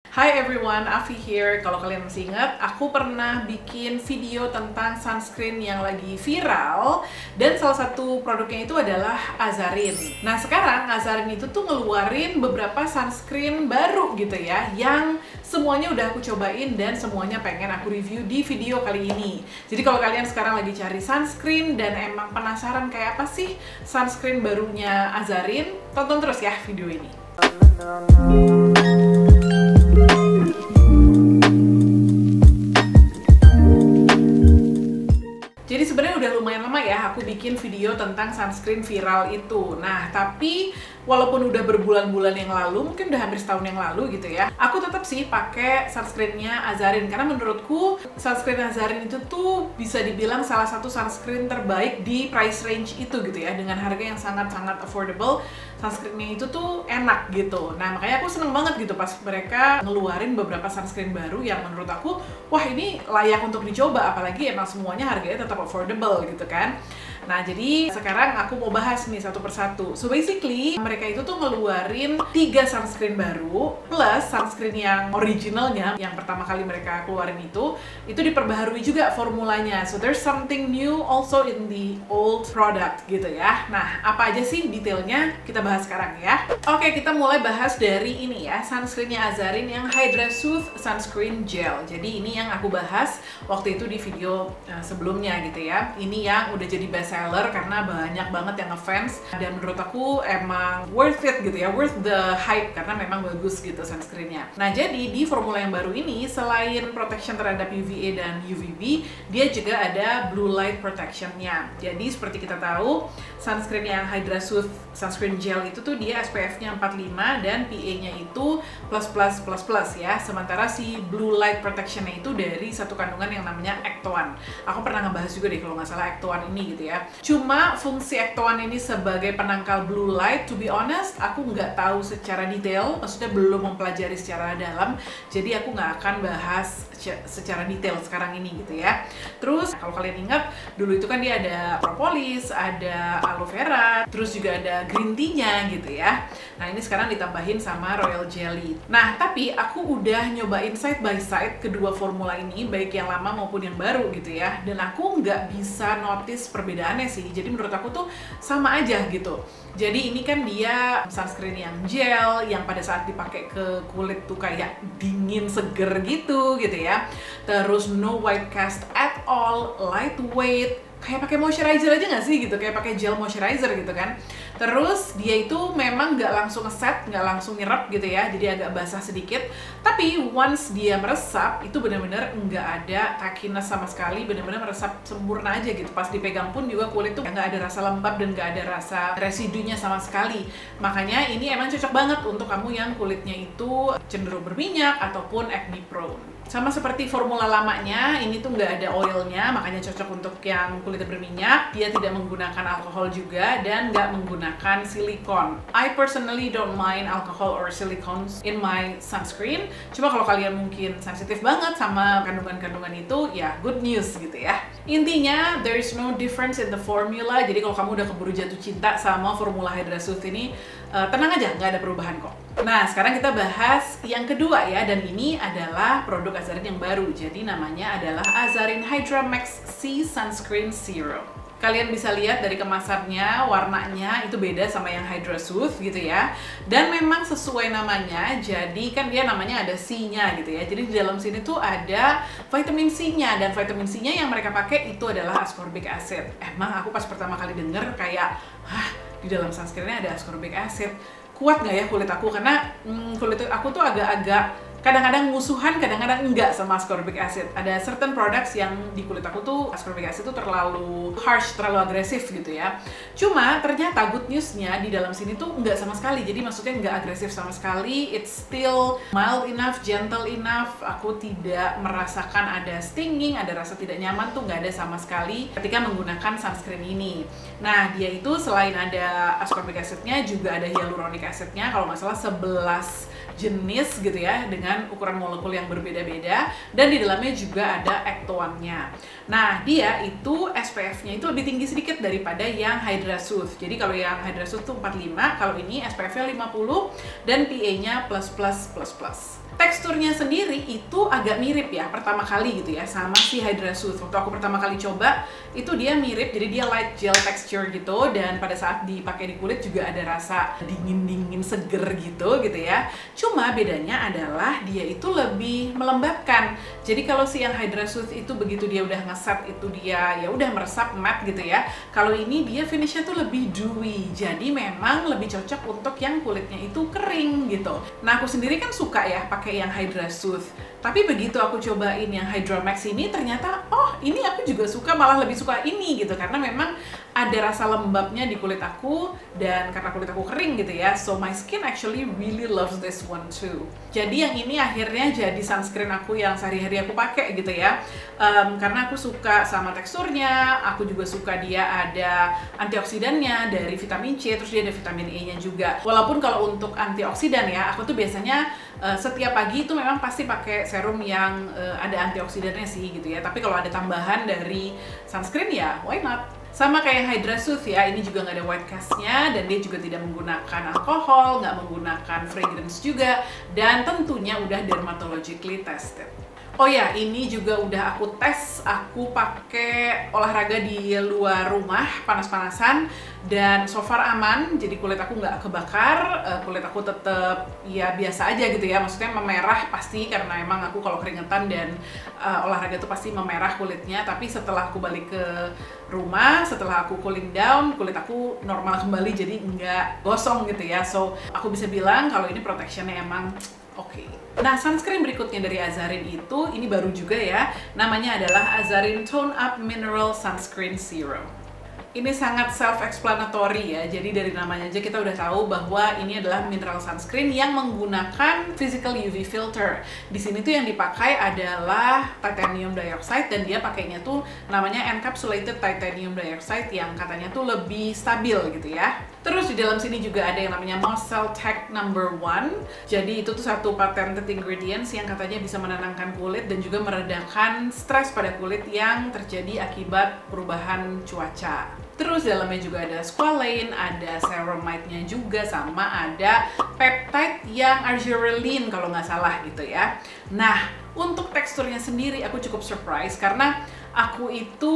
Hi everyone, Afi here. Kalau kalian masih ingat, aku pernah bikin video tentang sunscreen yang lagi viral dan salah satu produknya itu adalah Azarin. Nah sekarang Azarin itu tuh ngeluarin beberapa sunscreen baru gitu ya, yang semuanya udah aku cobain dan semuanya pengen aku review di video kali ini. Jadi kalau kalian sekarang lagi cari sunscreen dan emang penasaran kayak apa sih sunscreen barunya Azarin, tonton terus ya video ini. Jadi sebenarnya udah lumayan lama ya aku bikin video tentang sunscreen viral itu. Nah, tapi walaupun udah berbulan-bulan yang lalu, mungkin udah hampir setahun yang lalu gitu ya, aku tetap sih pakai sunscreennya Azarin karena menurutku sunscreen Azarin itu tuh bisa dibilang salah satu sunscreen terbaik di price range itu gitu ya, dengan harga yang sangat-sangat affordable. Sunscreennya itu tuh enak gitu. Nah, makanya aku seneng banget gitu pas mereka ngeluarin beberapa sunscreen baru yang menurut aku, wah ini layak untuk dicoba, apalagi emang semuanya harganya tetap affordable gitu kan. Nah, jadi sekarang aku mau bahas nih satu persatu. So basically, mereka itu tuh ngeluarin 3 sunscreen baru plus sunscreen yang originalnya yang pertama kali mereka keluarin itu diperbaharui juga formulanya. So there's something new also in the old product gitu ya. Nah, apa aja sih detailnya? Kita bahas sekarang ya. Oke, kita mulai bahas dari ini ya, sunscreennya Azarin yang Hydra Soothe Sunscreen Gel. Jadi ini yang aku bahas waktu itu di video sebelumnya gitu ya. Ini yang udah jadi best seller karena banyak banget yang ngefans dan menurut aku emang worth it gitu ya, worth the hype karena memang bagus gitu sunscreennya. Nah, jadi di formula yang baru ini selain protection terhadap UVA dan UVB, dia juga ada blue light protectionnya. Jadi seperti kita tahu, sunscreen yang Hydra Soothe Sunscreen Gel itu tuh dia SPF-nya 45 dan PA-nya itu plus ya. Sementara si blue light protectionnya itu dari satu kandungan yang namanya Ectoan. Aku pernah ngebahas juga deh kalau nggak salah Ectoan ini gitu ya. Cuma fungsi Ectoan ini sebagai penangkal blue light, to be honest, aku nggak tahu secara detail, maksudnya belum mempelajari secara dalam, jadi aku nggak akan bahas secara detail sekarang ini gitu ya. Terus kalau kalian ingat, dulu itu kan dia ada propolis, ada aloe vera, terus juga ada green tea-nya gitu ya. Nah, ini sekarang ditambahin sama royal jelly. Nah, tapi aku udah nyobain side by side kedua formula ini, baik yang lama maupun yang baru gitu ya, dan aku nggak bisa notice perbedaannya sih. Jadi menurut aku tuh sama aja gitu. Jadi ini kan dia sunscreen yang gel, yang pada saat dipakai ke kulit tuh kayak dingin seger gitu ya. Terus no white cast at all, lightweight, kayak pakai moisturizer aja nggak sih gitu, kayak pakai gel moisturizer gitu kan. Terus dia itu memang nggak langsung ngeset, nggak langsung nyerap gitu ya, jadi agak basah sedikit. Tapi once dia meresap, itu bener-bener nggak ada tackiness sama sekali, bener-bener meresap sempurna aja gitu. Pas dipegang pun juga kulit tuh nggak ada rasa lembab dan nggak ada rasa residunya sama sekali. Makanya ini emang cocok banget untuk kamu yang kulitnya itu cenderung berminyak ataupun acne prone. Sama seperti formula lamanya, ini tuh nggak ada oilnya, makanya cocok untuk yang kulitnya berminyak. Dia tidak menggunakan alkohol juga dan nggak menggunakan silikon. I personally don't mind alcohol or silicones in my sunscreen. Cuma kalau kalian mungkin sensitif banget sama kandungan-kandungan itu, ya good news gitu ya. Intinya, there is no difference in the formula. Jadi kalau kamu udah keburu jatuh cinta sama formula Hydra Soothe ini, tenang aja, nggak ada perubahan kok. Nah, sekarang kita bahas yang kedua ya, dan ini adalah produk Azarin yang baru. Jadi namanya adalah Azarin Hydra Max C Sunscreen Serum. Kalian bisa lihat dari kemasannya, warnanya itu beda sama yang Hydra Soothe gitu ya. Dan memang sesuai namanya, jadi kan dia namanya ada C-nya gitu ya. Jadi di dalam sini tuh ada vitamin C-nya, dan vitamin C-nya yang mereka pakai itu adalah ascorbic acid. Emang aku pas pertama kali denger kayak, di dalam sunscreen-nya ada ascorbic acid. Kuat nggak ya kulit aku? Karena kulit aku tuh agak-agak kadang-kadang musuhan, kadang-kadang enggak sama ascorbic acid. Ada certain products yang di kulit aku tuh ascorbic acid tuh terlalu harsh, terlalu agresif gitu ya. Cuma ternyata good news-nya di dalam sini tuh enggak sama sekali. Jadi maksudnya enggak agresif sama sekali. It's still mild enough, gentle enough. Aku tidak merasakan ada stinging, ada rasa tidak nyaman tuh nggak ada sama sekali ketika menggunakan sunscreen ini. Nah, dia itu selain ada ascorbic acid-nya juga ada hyaluronic acid-nya. Kalau nggak salah 11 jenis gitu ya, dengan ukuran molekul yang berbeda-beda, dan di dalamnya juga ada Ectoan-nya. Nah, dia itu SPF-nya itu lebih tinggi sedikit daripada yang Hydra Soothe. Jadi kalau yang Hydra Soothe tuh 45, kalau ini SPF-nya 50 dan PA-nya plus. Teksturnya sendiri itu agak mirip ya pertama kali gitu ya sama si Hydra Soothe. Waktu aku pertama kali coba itu dia mirip, jadi dia light gel texture gitu, dan pada saat dipakai di kulit juga ada rasa dingin-dingin seger gitu ya. Cuma bedanya adalah dia itu lebih melembabkan. Jadi kalau si yang Hydra Soothe itu begitu dia udah ngeset itu dia ya udah meresap matte gitu ya. Kalau ini dia finishnya tuh lebih dewy. Jadi memang lebih cocok untuk yang kulitnya itu kering gitu. Nah, aku sendiri kan suka ya pakai yang Hydra Soothe. Tapi begitu aku cobain yang Hydra Max ini ternyata oh ini aku juga suka, malah lebih suka ini gitu, karena memang ada rasa lembabnya di kulit aku dan karena kulit aku kering gitu ya. So my skin actually really loves this one too. Jadi yang ini akhirnya jadi sunscreen aku yang sehari-hari aku pakai gitu ya. Karena aku suka sama teksturnya, aku juga suka dia ada antioksidannya dari vitamin C, terus dia ada vitamin E-nya juga. Walaupun kalau untuk antioksidan ya, aku tuh biasanya setiap pagi itu memang pasti pakai serum yang ada antioksidannya sih gitu ya. Tapi kalau ada tambahan dari sunscreen ya why not? Sama kayak Hydra Soothe ya, ini juga nggak ada white cast-nya dan dia juga tidak menggunakan alkohol, nggak menggunakan fragrance juga, dan tentunya udah dermatologically tested. Oh ya, ini juga udah aku tes, aku pakai olahraga di luar rumah, panas-panasan, dan so far aman, jadi kulit aku nggak kebakar, kulit aku tetap ya biasa aja gitu ya, maksudnya memerah pasti karena emang aku kalau keringetan dan olahraga tuh pasti memerah kulitnya, tapi setelah aku balik ke rumah, setelah aku cooling down, kulit aku normal kembali, jadi nggak gosong gitu ya. So, aku bisa bilang kalau ini protectionnya emang oke. Nah, sunscreen berikutnya dari Azarin itu, ini baru juga ya, namanya adalah Azarin Tone Up Mineral Sunscreen Serum. Ini sangat self-explanatory ya, jadi dari namanya aja kita udah tahu bahwa ini adalah mineral sunscreen yang menggunakan physical UV filter. Di sini tuh yang dipakai adalah titanium dioxide dan dia pakainya tuh namanya encapsulated titanium dioxide yang katanya tuh lebih stabil gitu ya. Terus di dalam sini juga ada yang namanya Mosel Tech No. 1. Jadi itu tuh satu patented ingredients yang katanya bisa menenangkan kulit dan juga meredakan stres pada kulit yang terjadi akibat perubahan cuaca. Terus dalamnya juga ada squalane, ada ceramide-nya juga, sama ada peptide yang argireline kalau nggak salah gitu ya. Nah, untuk teksturnya sendiri aku cukup surprise karena aku itu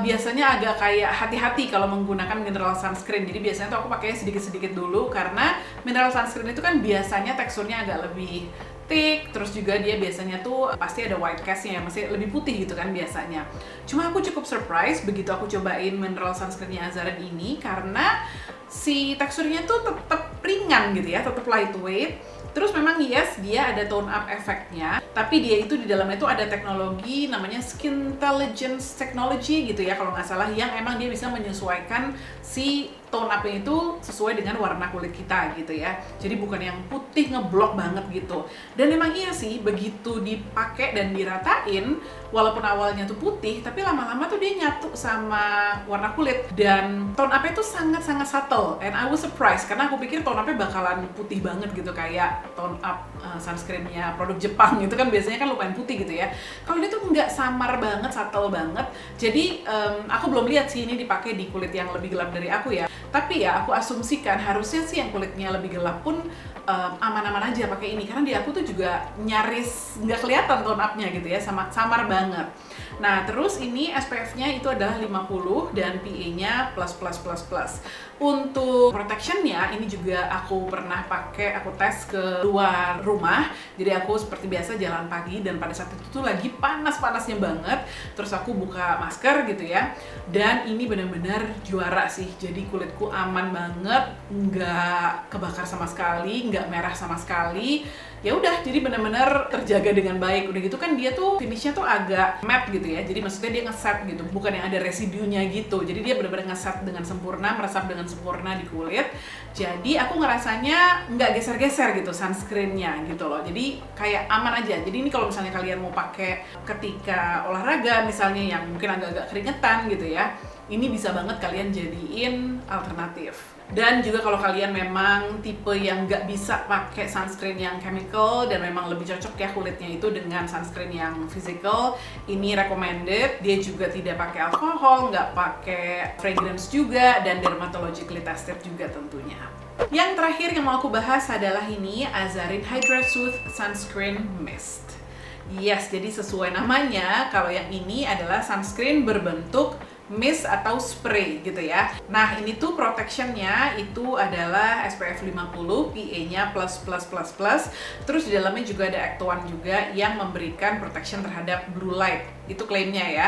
biasanya agak kayak hati-hati kalau menggunakan mineral sunscreen. Jadi biasanya tuh aku pakai sedikit-sedikit dulu karena mineral sunscreen itu kan biasanya teksturnya agak lebih thick, terus juga dia biasanya tuh pasti ada white cast-nya, masih lebih putih gitu kan biasanya. Cuma aku cukup surprise begitu aku cobain mineral sunscreen-nya Azarin ini karena si teksturnya tuh tetap ringan gitu ya, tetap lightweight. Terus memang yes, dia ada tone up efeknya, tapi dia itu di dalamnya itu ada teknologi namanya Skin Intelligence Technology gitu ya kalau nggak salah, yang emang dia bisa menyesuaikan si tone up-nya itu sesuai dengan warna kulit kita gitu ya. Jadi bukan yang putih ngeblok banget gitu. Dan emang iya sih, begitu dipakai dan diratain, walaupun awalnya tuh putih, tapi lama-lama tuh dia nyatu sama warna kulit. Dan tone up-nya tuh sangat-sangat subtle. And I was surprised, karena aku pikir tone up-nya bakalan putih banget gitu, kayak tone up sunscreen-nya produk Jepang gitu kan, biasanya kan lumayan putih gitu ya. Kalau dia tuh nggak samar banget, subtle banget. Jadi aku belum lihat sih ini dipakai di kulit yang lebih gelap dari aku ya. Tapi ya aku asumsikan harusnya sih yang kulitnya lebih gelap pun aman-aman aja pakai ini, karena di aku tuh juga nyaris nggak kelihatan tone up-nya gitu ya, samar banget. Nah, terus ini SPF-nya itu adalah 50 dan PA-nya plus. Untuk protection-nya ini juga aku pernah pakai, aku tes ke luar rumah. Jadi aku seperti biasa jalan pagi dan pada saat itu tuh lagi panas-panasnya banget. Terus aku buka masker gitu ya. Dan ini benar-benar juara sih. Jadi kulitku aman banget, nggak kebakar sama sekali, nggak merah sama sekali. Ya udah, jadi benar-benar terjaga dengan baik. Udah gitu kan dia tuh finishnya tuh agak matte gitu ya, jadi maksudnya dia ngeset gitu, bukan yang ada residunya gitu. Jadi dia benar-benar ngeset dengan sempurna, meresap dengan sempurna di kulit. Jadi aku ngerasanya nggak geser-geser gitu sunscreennya gitu loh. Jadi kayak aman aja. Jadi ini kalau misalnya kalian mau pakai ketika olahraga misalnya yang mungkin agak-agak keringetan gitu ya, ini bisa banget kalian jadiin alternatif. Dan juga kalau kalian memang tipe yang nggak bisa pakai sunscreen yang chemical dan memang lebih cocok ya kulitnya itu dengan sunscreen yang physical, ini recommended. Dia juga tidak pakai alkohol, nggak pakai fragrance juga, dan dermatologically tested juga tentunya. Yang terakhir yang mau aku bahas adalah ini Azarin Hydra Soothe Sunscreen Mist. Yes, jadi sesuai namanya, kalau yang ini adalah sunscreen berbentuk mist atau spray gitu ya. Nah, ini tuh protectionnya itu adalah SPF 50, PA-nya plus. Terus di dalamnya juga ada Act 1 juga yang memberikan protection terhadap blue light. Itu klaimnya ya.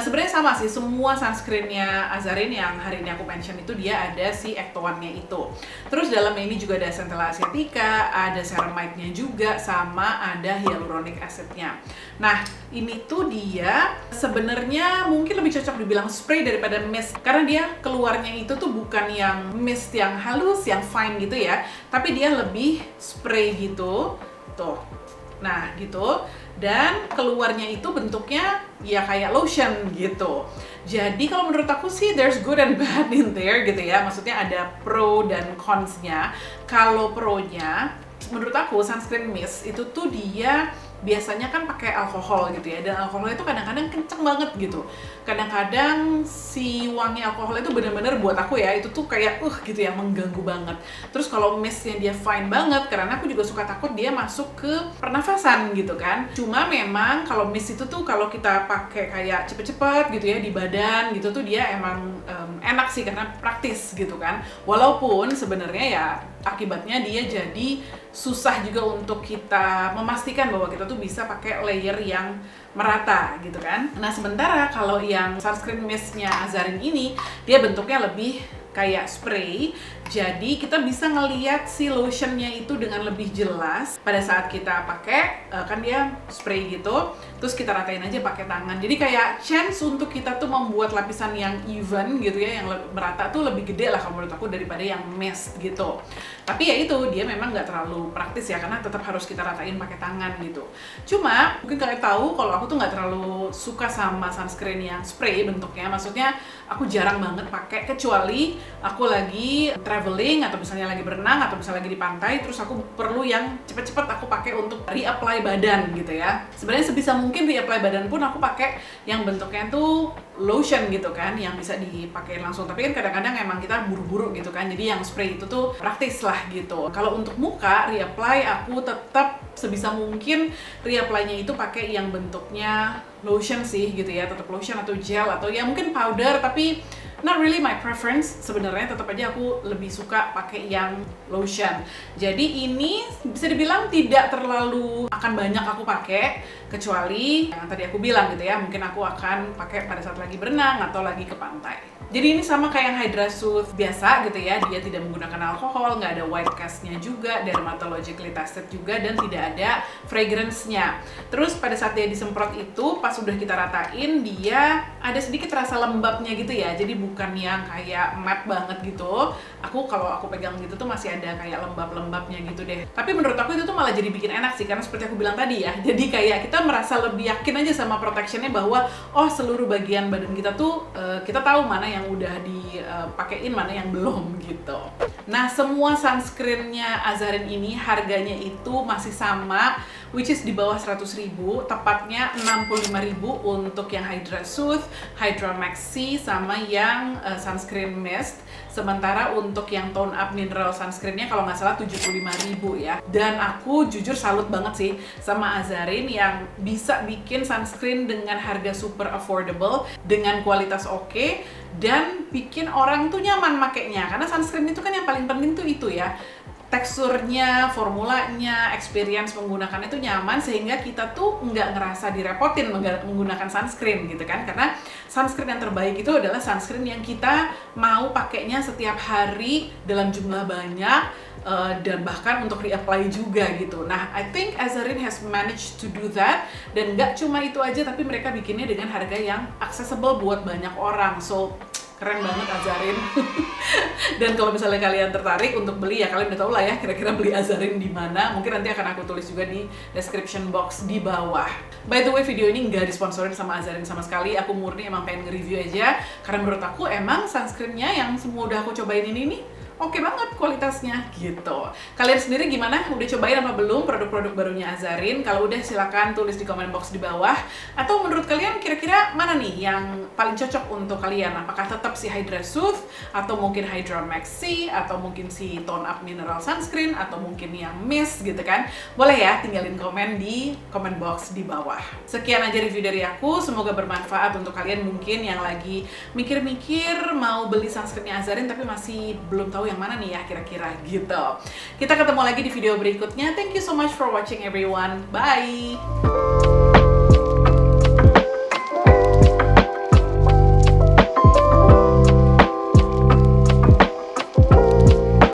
Sebenarnya sama sih, semua sunscreennya Azarin yang hari ini aku mention itu dia ada si Act 1-nya itu. Terus dalamnya ini juga ada Centella asiatica, ada ceramide-nya juga, sama ada hyaluronic acid-nya. Nah, ini tuh dia sebenarnya mungkin lebih cocok dibilang spray daripada mist, karena dia keluarnya itu tuh bukan yang mist yang halus, yang fine gitu ya, tapi dia lebih spray gitu, tuh. Nah, gitu. Dan keluarnya itu bentuknya ya kayak lotion gitu. Jadi kalau menurut aku sih there's good and bad in there gitu ya. Maksudnya ada pro dan cons-nya. Kalau pro-nya, menurut aku sunscreen mist itu tuh dia biasanya kan pakai alkohol gitu ya, dan alkohol itu kadang-kadang kenceng banget gitu. Kadang-kadang si wangi alkohol itu bener-bener buat aku ya, itu tuh kayak gitu ya, mengganggu banget. Terus kalau mistnya dia fine banget, karena aku juga suka takut dia masuk ke pernafasan gitu kan. Cuma memang kalau mist itu tuh kalau kita pakai kayak cepet-cepet gitu ya di badan gitu tuh dia emang enak sih karena praktis gitu kan. Walaupun sebenarnya ya akibatnya dia jadi susah juga untuk kita memastikan bahwa kita tuh bisa pakai layer yang merata gitu kan. Nah, sementara kalau yang sunscreen mistnya Azarin ini dia bentuknya lebih kayak spray, jadi kita bisa ngeliat si lotionnya itu dengan lebih jelas pada saat kita pakai. Kan dia spray gitu, terus kita ratain aja pakai tangan. Jadi kayak chance untuk kita tuh membuat lapisan yang even gitu ya, yang merata tuh lebih gede lah kalau menurut aku daripada yang mist gitu. Tapi ya itu, dia memang nggak terlalu praktis ya, karena tetap harus kita ratain pakai tangan gitu. Cuma mungkin kalian tahu kalau aku tuh nggak terlalu suka sama sunscreen yang spray bentuknya. Maksudnya aku jarang banget pakai, kecuali aku lagi traveling atau misalnya lagi berenang atau misalnya lagi di pantai, terus aku perlu yang cepet-cepet aku pakai untuk reapply badan gitu ya. Sebenarnya sebisa mungkin reapply badan pun aku pakai yang bentuknya tuh lotion gitu kan, yang bisa dipakai langsung. Tapi kan kadang-kadang emang kita buru-buru gitu kan, jadi yang spray itu tuh praktis lah gitu. Kalau untuk muka reapply, aku tetap sebisa mungkin reapply-nya itu pakai yang bentuknya lotion sih gitu ya, tetap lotion atau gel atau ya mungkin powder, tapi not really my preference sebenarnya. Tetap aja aku lebih suka pakai yang lotion. Jadi ini bisa dibilang tidak terlalu akan banyak aku pakai, kecuali yang tadi aku bilang gitu ya, mungkin aku akan pakai pada saat lagi berenang atau lagi ke pantai. Jadi ini sama kayak yang Hydra Soothe biasa gitu ya, dia tidak menggunakan alkohol, nggak ada white cast-nya juga, dermatologically tested juga, dan tidak ada fragrance-nya. Terus pada saat dia disemprot itu, pas udah kita ratain, dia ada sedikit rasa lembabnya gitu ya, jadi bukan yang kayak matte banget gitu. Kalau aku pegang gitu tuh masih ada kayak lembab-lembabnya gitu deh. Tapi menurut aku itu tuh malah jadi bikin enak sih, karena seperti aku bilang tadi ya, jadi kayak kita merasa lebih yakin aja sama protectionnya bahwa oh seluruh bagian badan kita tuh kita tahu mana yang udah dipakein, mana yang belum gitu. Nah, semua sunscreennya Azarin ini harganya itu masih sama, which is di bawah 100.000, tepatnya 65.000 untuk yang Hydra Soothe, Hydra Maxi, sama yang sunscreen mist. Sementara untuk yang tone up mineral sunscreennya kalau nggak salah 75.000 ya. Dan aku jujur salut banget sih sama Azarin yang bisa bikin sunscreen dengan harga super affordable, dengan kualitas oke, dan bikin orang tuh nyaman makainya. Karena sunscreen itu kan yang paling penting tuh itu ya, teksturnya, formulanya, experience menggunakannya itu nyaman, sehingga kita tuh nggak ngerasa direpotin menggunakan sunscreen gitu kan. Karena sunscreen yang terbaik itu adalah sunscreen yang kita mau pakainya setiap hari dalam jumlah banyak, dan bahkan untuk reapply juga gitu. Nah, I think Azarin has managed to do that, dan nggak cuma itu aja, tapi mereka bikinnya dengan harga yang accessible buat banyak orang. So, keren banget Azarin. Dan kalau misalnya kalian tertarik untuk beli ya, kalian udah tau lah ya kira-kira beli Azarin di mana. Mungkin nanti akan aku tulis juga di description box di bawah. By the way, video ini nggak disponsorin sama Azarin sama sekali. Aku murni emang pengen nge-review aja, karena menurut aku emang sunscreennya yang semua udah aku cobain ini nih oke banget kualitasnya gitu. Kalian sendiri gimana? Udah cobain apa belum produk-produk barunya Azarin? Kalau udah silakan tulis di comment box di bawah. Atau menurut kalian kira-kira mana nih yang paling cocok untuk kalian? Apakah tetap si Hydra Soothe atau mungkin Hydra Max C atau mungkin si Tone Up Mineral Sunscreen atau mungkin yang mist gitu kan? Boleh ya tinggalin komen di comment box di bawah. Sekian aja review dari aku, semoga bermanfaat untuk kalian mungkin yang lagi mikir-mikir mau beli sunscreennya Azarin tapi masih belum tahu yang mana nih ya kira-kira gitu. Kita ketemu lagi di video berikutnya. Thank you so much for watching everyone. Bye!